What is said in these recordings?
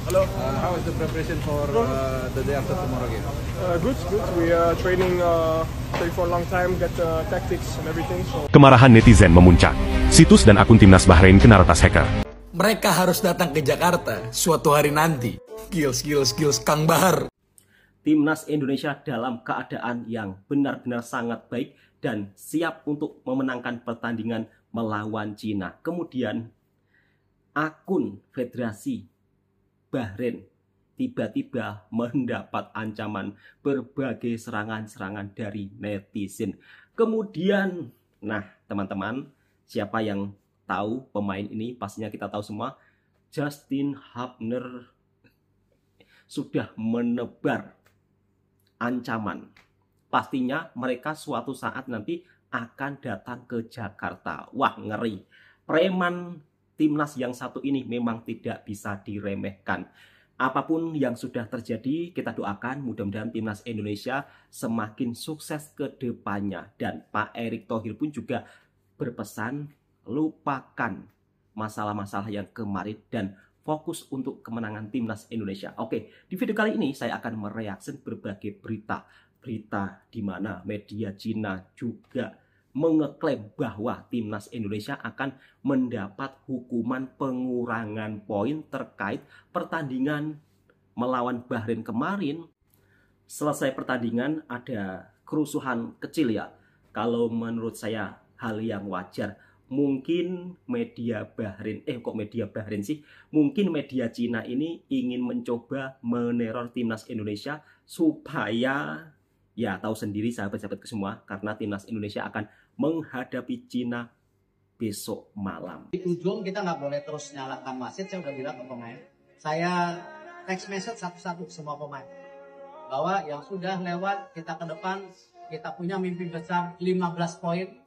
Hello. How is the preparation for the day after tomorrow game? Good. We are training for a long time, get tactics and everything. So. Kemarahan netizen memuncak. Situs dan akun timnas Bahrain kena retas hacker. Mereka harus datang ke Jakarta suatu hari nanti. Skills Kang Bahar. Timnas Indonesia dalam keadaan yang benar-benar sangat baik dan siap untuk memenangkan pertandingan melawan Cina. Kemudian akun Federasi Bahrain tiba-tiba mendapat ancaman berbagai serangan-serangan dari netizen. Kemudian, nah teman-teman, siapa yang tahu pemain ini? Pastinya kita tahu semua. Justin Hubner sudah menebar ancaman. Pastinya mereka suatu saat nanti akan datang ke Jakarta. Wah, ngeri. Preman timnas yang satu ini memang tidak bisa diremehkan. Apapun yang sudah terjadi, kita doakan mudah-mudahan timnas Indonesia semakin sukses ke depannya. Dan Pak Erick Thohir pun juga berpesan, lupakan masalah-masalah yang kemarin dan fokus untuk kemenangan timnas Indonesia. Oke, di video kali ini saya akan mereaksi berbagai berita di mana media Cina juga mengeklaim bahwa timnas Indonesia akan mendapat hukuman pengurangan poin terkait pertandingan melawan Bahrain kemarin. Selesai pertandingan ada kerusuhan kecil ya. Kalau menurut saya hal yang wajar. Mungkin media Bahrain, mungkin media Cina ini ingin mencoba meneror timnas Indonesia supaya, ya tahu sendiri sahabat-sahabatku semua, karena timnas Indonesia akan menghadapi Cina besok malam. Di ujung kita nggak boleh terus nyalakan wasit, saya udah bilang ke pemain. Saya text message satu-satu semua pemain. Bahwa yang sudah lewat, kita ke depan, kita punya mimpi besar 15 poin.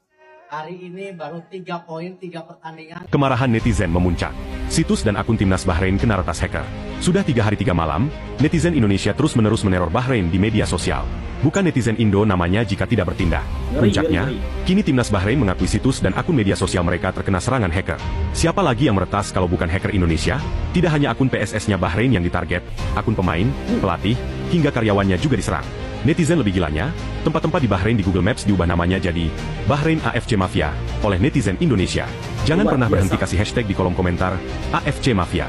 Hari ini baru 3 poin, 3 pertandingan. Kemarahan netizen memuncak. Situs dan akun timnas Bahrain kena retas hacker. Sudah 3 hari 3 malam, netizen Indonesia terus-menerus meneror Bahrain di media sosial. Bukan netizen Indo namanya jika tidak bertindak. Puncaknya, kini timnas Bahrain mengakui situs dan akun media sosial mereka terkena serangan hacker. Siapa lagi yang meretas kalau bukan hacker Indonesia? Tidak hanya akun PSS-nya Bahrain yang ditarget, akun pemain, pelatih, hingga karyawannya juga diserang. Netizen lebih gilanya, tempat-tempat di Bahrain di Google Maps diubah namanya jadi Bahrain AFC Mafia oleh netizen Indonesia. Jangan pernah berhenti kasih hashtag di kolom komentar AFC Mafia.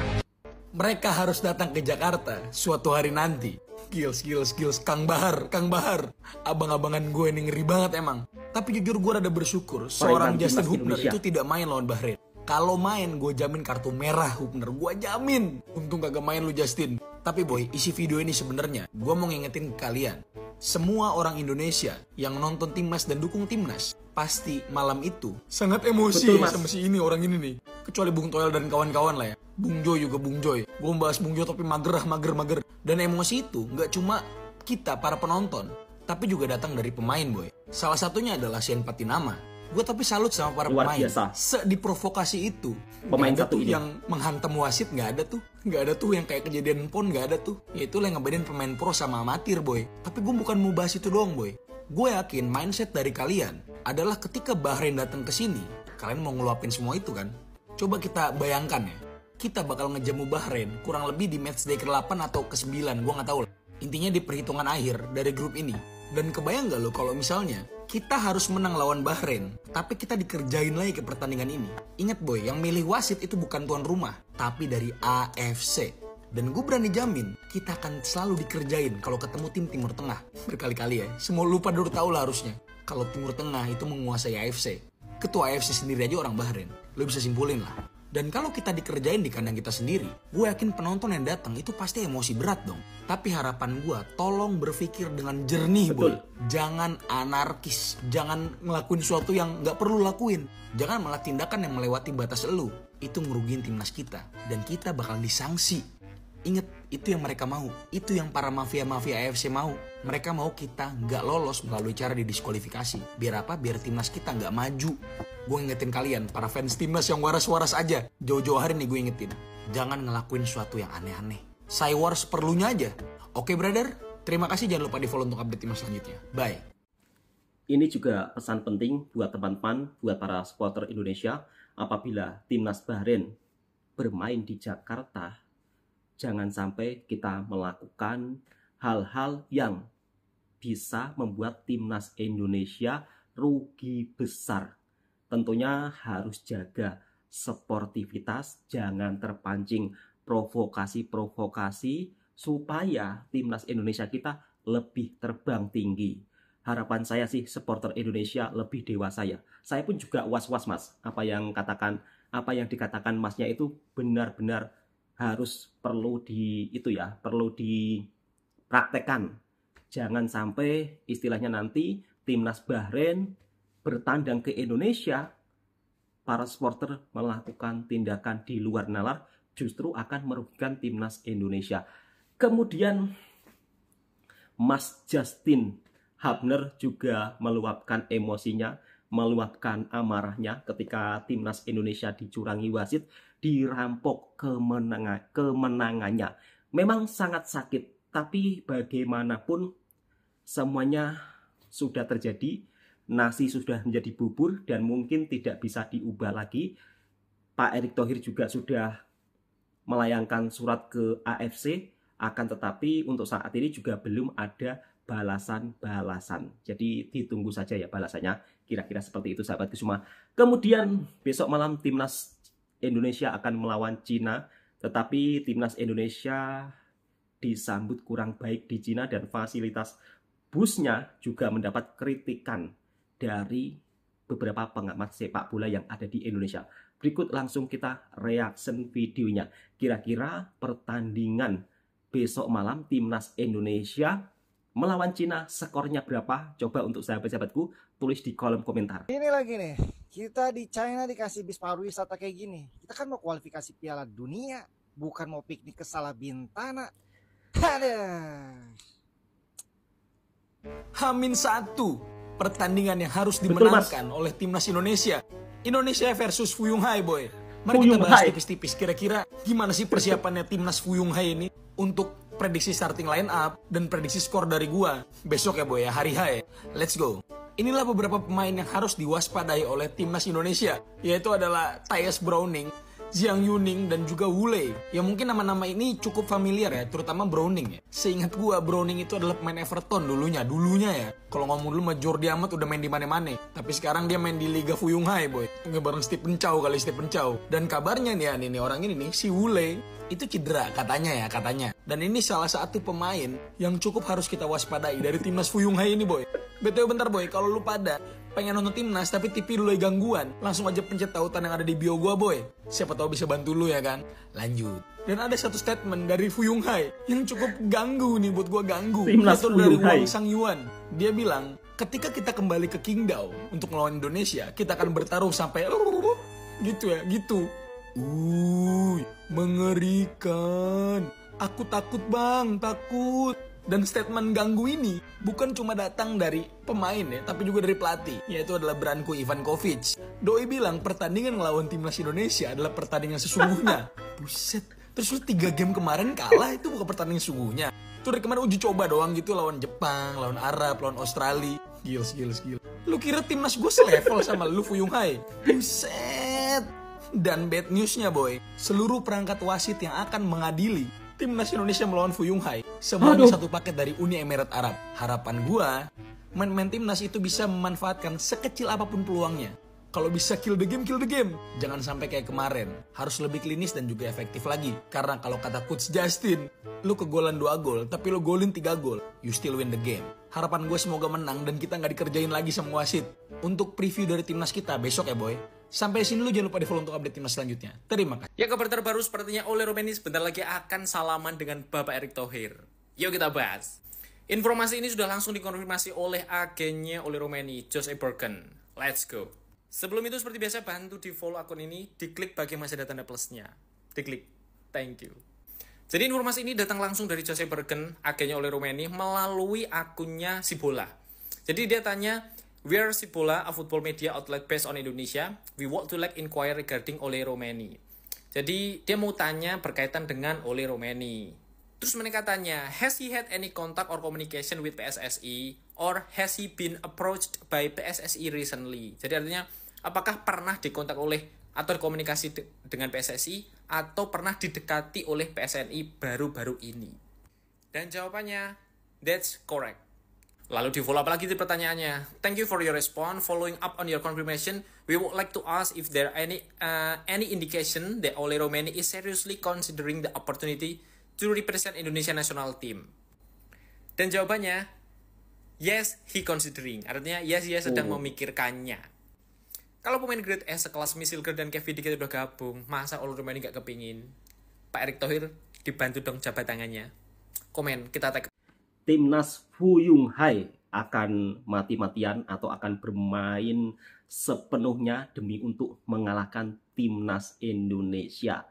Mereka harus datang ke Jakarta suatu hari nanti. Skills Kang Bahar. Abang-abangan gue ini ngeri banget emang. Tapi jujur gue rada bersyukur seorang Justin Hubner itu tidak main lawan Bahrain. Kalau main gue jamin kartu merah Hubner, gue jamin. Untung kagak main lu Justin. Tapi boy, isi video ini sebenarnya gue mau ngingetin ke kalian. Semua orang Indonesia yang nonton timnas dan dukung timnas pasti malam itu sangat emosi. Betul, sama si ini orang ini nih. Kecuali Bung Toel dan kawan-kawan lah ya. Bung Joy juga Bung Joy. Gue membahas Bung Joy tapi mager. Dan emosi itu nggak cuma kita para penonton, tapi juga datang dari pemain boy. Salah satunya adalah Shane Patinama. Gue tapi salut sama para pemain. Diprovokasi itu. Pemain satu tuh yang menghantam wasit, nggak ada tuh yang kayak kejadian PON, nggak ada tuh. Yaitu yang ngebedain pemain pro sama amatir boy. Tapi gue bukan mau bahas itu doang boy. Gue yakin mindset dari kalian adalah ketika Bahrain datang ke sini, kalian mau ngeluapin semua itu kan? Coba kita bayangkan ya. Kita bakal ngejamu Bahrain kurang lebih di matchday ke-8 atau ke-9, gue nggak tahu lah. Intinya di perhitungan akhir dari grup ini. Dan kebayang gak lo kalau misalnya kita harus menang lawan Bahrain, tapi kita dikerjain lagi ke pertandingan ini. Ingat boy, yang milih wasit itu bukan tuan rumah, tapi dari AFC. Dan gue berani jamin, kita akan selalu dikerjain kalau ketemu tim Timur Tengah. Berkali-kali ya, semua lupa dulu tahu lah harusnya. Kalau Timur Tengah itu menguasai AFC. Ketua AFC sendiri aja orang Bahrain. Lo bisa simpulin lah. Dan kalau kita dikerjain di kandang kita sendiri, gue yakin penonton yang datang itu pasti emosi berat dong. Tapi harapan gue, tolong berpikir dengan jernih boy. Jangan anarkis, jangan ngelakuin sesuatu yang gak perlu lakuin. Jangan malah tindakan yang melewati batas elu. Itu ngerugiin timnas kita, dan kita bakal disangsi. Ingat, itu yang mereka mau. Itu yang para mafia-mafia AFC mau. Mereka mau kita gak lolos melalui cara didiskualifikasi. Biar apa? Biar timnas kita gak maju. Gue ingetin kalian, para fans timnas yang waras-waras aja. Jauh-jauh hari nih gue ingetin. Jangan ngelakuin sesuatu yang aneh-aneh. Say war seperlunya aja. Oke brother? Terima kasih, jangan lupa di follow untuk update timnas selanjutnya. Bye. Ini juga pesan penting buat teman-teman, buat para supporter Indonesia. Apabila timnas Bahrain bermain di Jakarta, Jangan sampai kita melakukan hal-hal yang bisa membuat timnas Indonesia rugi besar. Tentunya harus jaga sportivitas, jangan terpancing provokasi-provokasi supaya timnas Indonesia kita lebih terbang tinggi. Harapan saya sih supporter Indonesia lebih dewasa ya. Saya pun juga was-was Mas. Apa yang dikatakan Masnya itu benar-benar harus perlu dipraktekkan. Jangan sampai istilahnya nanti timnas Bahrain bertandang ke Indonesia, para supporter melakukan tindakan di luar nalar justru akan merugikan timnas Indonesia. Kemudian Mas Justin Hubner juga meluapkan emosinya, meluapkan amarahnya ketika timnas Indonesia dicurangi wasit, dirampok kemenangannya. Memang sangat sakit, tapi bagaimanapun semuanya sudah terjadi, nasi sudah menjadi bubur dan mungkin tidak bisa diubah lagi. Pak Erick Thohir juga sudah melayangkan surat ke AFC, akan tetapi untuk saat ini juga belum ada balasan-balasan. Jadi ditunggu saja ya balasannya. Kira-kira seperti itu sahabatku semua. Kemudian besok malam timnas Indonesia akan melawan Cina, tetapi timnas Indonesia disambut kurang baik di Cina dan fasilitas busnya juga mendapat kritikan dari beberapa pengamat sepak bola yang ada di Indonesia. Berikut langsung kita reaction videonya. Kira-kira pertandingan besok malam timnas Indonesia melawan Cina skornya berapa? Coba untuk sahabat-sahabatku tulis di kolom komentar. Ini lagi nih, kita di China dikasih bis pariwisata kayak gini. Kita kan mau kualifikasi Piala Dunia, bukan mau piknik ke Salabintana. H-1 pertandingan yang harus dimenangkan oleh timnas Indonesia. Indonesia versus Fuyung Hai, boy. Mari kita bahas tipis-tipis kira-kira gimana sih persiapannya timnas Fuyung Hai ini untuk prediksi starting line up dan prediksi skor dari gua besok ya boy ya, hari H ya. Let's go. Inilah beberapa pemain yang harus diwaspadai oleh timnas Indonesia, yaitu adalah Tyus Browning, Zhang Yuning, dan juga Wu Lei. Ya mungkin nama-nama ini cukup familiar ya, terutama Browning ya. Seingat gua Browning itu adalah pemain Everton dulunya ya. Kalau ngomong dulu mah Jordi Amat udah main di mana-mana. Tapi sekarang dia main di Liga Fuyung Hai boy. Bareng Stephen Chow kali Stephen Chow. Dan kabarnya nih ya, nih orang ini nih si Wu Lei itu cedera katanya. Dan ini salah satu pemain yang cukup harus kita waspadai dari timnas Fuyung Hai ini boy. BTW bentar boy, kalau lu pada pengen nonton timnas tapi TV lu gangguan, langsung aja pencet tautan yang ada di bio gua boy. Siapa tahu bisa bantu lu ya kan. Lanjut. Dan ada satu statement dari Fuyung Hai yang cukup ganggu nih, buat gua ganggu. Itu dari Wang Sang Yuan. Dia bilang, ketika kita kembali ke Qingdao untuk melawan Indonesia, kita akan bertarung sampai gitu ya, gitu. Mengerikan. Aku takut bang, takut. Dan statement ganggu ini bukan cuma datang dari pemain ya, tapi juga dari pelatih, yaitu adalah Branko Ivankovic. Doi bilang pertandingan melawan timnas Indonesia adalah pertandingan sesungguhnya. Buset, terus lu 3 game kemarin kalah, itu bukan pertandingan sesungguhnya. Itu dari kemarin uji coba doang gitu, lawan Jepang, lawan Arab, lawan Australia. Gils. Lu kira timnas gue selevel sama lu Fuyung Hai? Buset. Dan bad newsnya boy, seluruh perangkat wasit yang akan mengadili timnas Indonesia melawan Fuyung Hai semuanya satu paket dari Uni Emirat Arab. Harapan gua, main timnas itu bisa memanfaatkan sekecil apapun peluangnya. Kalau bisa kill the game. Jangan sampai kayak kemarin. Harus lebih klinis dan juga efektif lagi. Karena kalau kata Coach Justin, lu kegolan 2 gol, tapi lu golin 3 gol, you still win the game. Harapan gue semoga menang dan kita nggak dikerjain lagi sama wasit. Untuk preview dari timnas kita besok ya boy. Sampai sini lu jangan lupa di follow untuk update timnas selanjutnya. Terima kasih. Ya, kabar terbaru sepertinya Ole Romeni sebentar lagi akan salaman dengan Bapak Erick Thohir. Yuk kita bahas. Informasi ini sudah langsung dikonfirmasi oleh agennya Ole Romeni, Jose Bergen. Let's go. Sebelum itu seperti biasa bantu di follow akun ini, diklik bagian masih ada tanda plusnya. Diklik. Thank you. Jadi informasi ini datang langsung dari Jose Bergen, agennya Ole Romeni, melalui akunnya Sibola. Jadi dia tanya, "We are Sibola, a football media outlet based on Indonesia. We want to inquire regarding Ole Romeni." Jadi dia mau tanya berkaitan dengan Ole Romeni. Terus mereka tanya, "Has he had any contact or communication with PSSI? Or has he been approached by PSSI recently?" Jadi artinya, apakah pernah dikontak oleh atau komunikasi dengan PSSI atau pernah didekati oleh PSNI baru-baru ini? Dan jawabannya, that's correct. Lalu di follow up lagi di pertanyaannya. Thank you for your response. Following up on your confirmation, we would like to ask if there are any indication that Ole Romeni is seriously considering the opportunity to represent Indonesia national team. Dan jawabannya, yes, he considering. Artinya, yes, dia sedang memikirkannya. Kalau pemain grade S sekelas Misil Grade dan Kevin Dikit udah gabung, masa Ole Romeni gak kepingin? Pak Erick Thohir dibantu dong jabat tangannya. Komen, kita tag. Timnas Fuyung Hai akan mati-matian atau akan bermain sepenuhnya demi untuk mengalahkan Timnas Indonesia.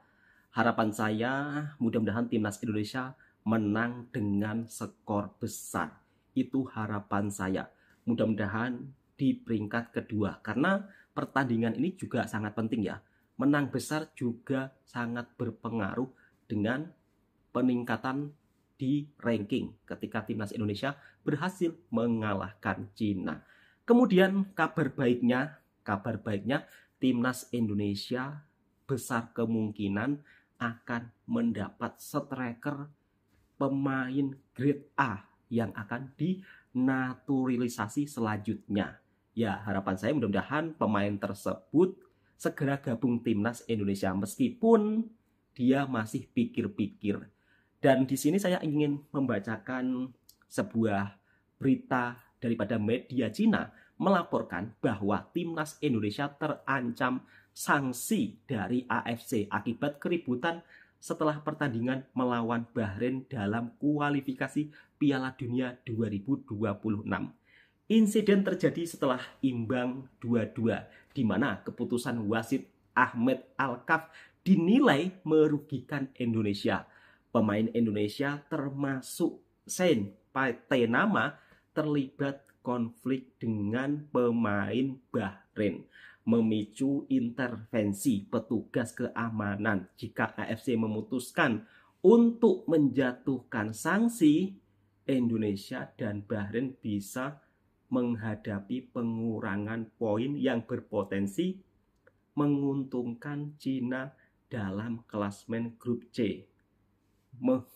Harapan saya mudah-mudahan Timnas Indonesia menang dengan skor besar. Itu harapan saya. Mudah-mudahan di peringkat kedua. Karena pertandingan ini juga sangat penting ya. Menang besar juga sangat berpengaruh dengan peningkatan di ranking ketika Timnas Indonesia berhasil mengalahkan Cina. Kemudian kabar baiknya Timnas Indonesia besar kemungkinan akan mendapat striker pemain grade A yang akan dinaturalisasi selanjutnya. Ya, harapan saya mudah-mudahan pemain tersebut segera gabung Timnas Indonesia meskipun dia masih pikir-pikir. Dan di sini saya ingin membacakan sebuah berita daripada media Cina melaporkan bahwa Timnas Indonesia terancam sanksi dari AFC akibat keributan setelah pertandingan melawan Bahrain dalam kualifikasi Piala Dunia 2026. Insiden terjadi setelah imbang 2-2, di mana keputusan wasit Ahmed Alkaf dinilai merugikan Indonesia. Pemain Indonesia termasuk Saint Patenama terlibat konflik dengan pemain Bahrain, memicu intervensi petugas keamanan. Jika AFC memutuskan untuk menjatuhkan sanksi, Indonesia dan Bahrain bisa menghadapi pengurangan poin yang berpotensi menguntungkan Cina dalam klasmen grup C,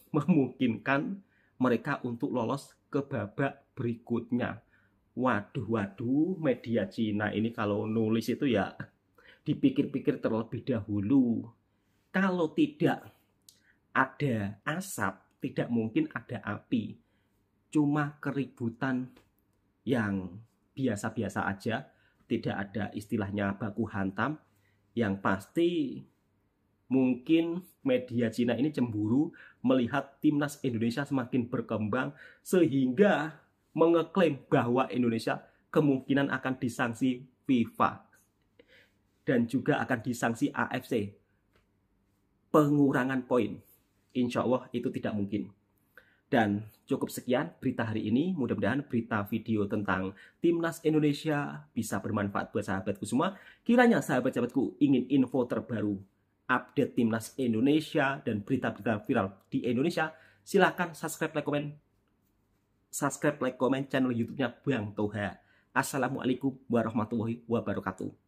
memungkinkan mereka untuk lolos ke babak berikutnya. Waduh, media Cina ini kalau nulis itu ya dipikir-pikir terlebih dahulu. Kalau tidak ada asap, tidak mungkin ada api. Cuma keributan yang biasa-biasa aja, tidak ada istilahnya baku hantam. Yang pasti mungkin media Cina ini cemburu melihat Timnas Indonesia semakin berkembang sehingga mengeklaim bahwa Indonesia kemungkinan akan disanksi FIFA dan juga akan disanksi AFC. Pengurangan poin, insya Allah itu tidak mungkin. Dan cukup sekian berita hari ini. Mudah-mudahan berita video tentang Timnas Indonesia bisa bermanfaat buat sahabatku semua. Kiranya sahabat-sahabatku ingin info terbaru, update Timnas Indonesia dan berita-berita viral di Indonesia, silahkan subscribe, like, komen channel YouTube-nya Bang Toha. Assalamualaikum warahmatullahi wabarakatuh.